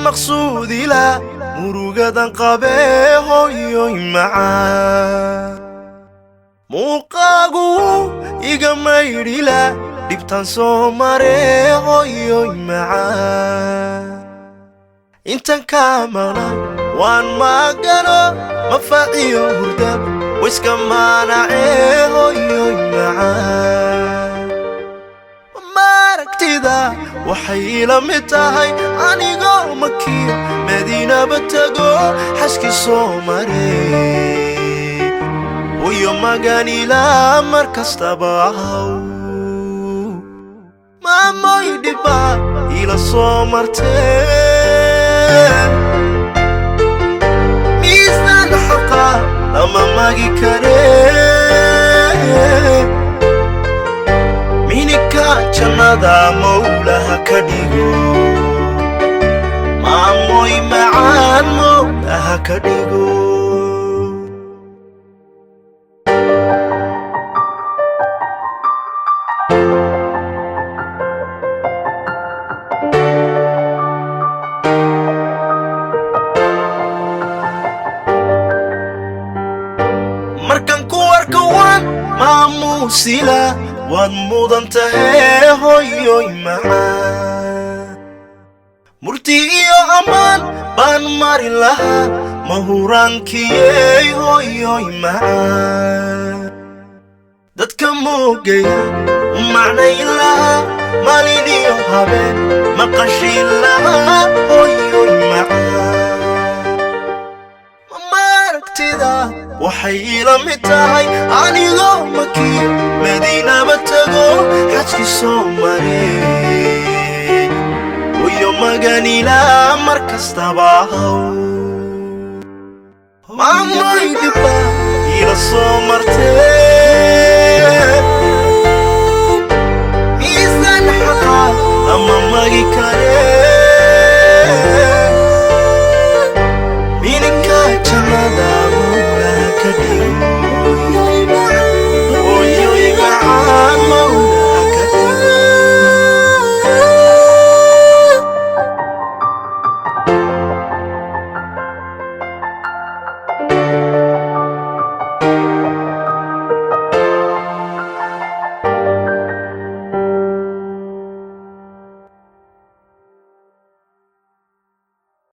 مقصودي لا murugadan qabee hooyoy macaan muuqaagu iga maydhila dhibtan soo maree hooyoy macaan intan kaa maqnay waan maagano mafaaciyo hurdab wiska maanacee hooyoy macaan maaragtida waxay la mid tahay anigoo makiyo مدينة بتجو حسكي صومري ويوم ما جاني لا مركز تبعه ما يدبا إلى صومرتين ميزنا الحقا لما ما جي كريم ميني كاتشنا دا مولاها كديو Amoy macaan mo aha ka dhigo markan ku arkawan maamusila waad mudan tahay hooyoy macaan murtiyo amaan baan mari lahaa mahuraankiyey hooyoy macaan dadka moogaya u macnayn lahaa maalin iyo habeen maqashin lahaa hooyoy macaan maaragtida waxay ila mid tahay anigoo makiyo madiinaba tago xajki soo marey ويوم ما جاني لا مركز تبعه ماما يدبا إلى صومرتين ميزان حقا أما ما جي كاري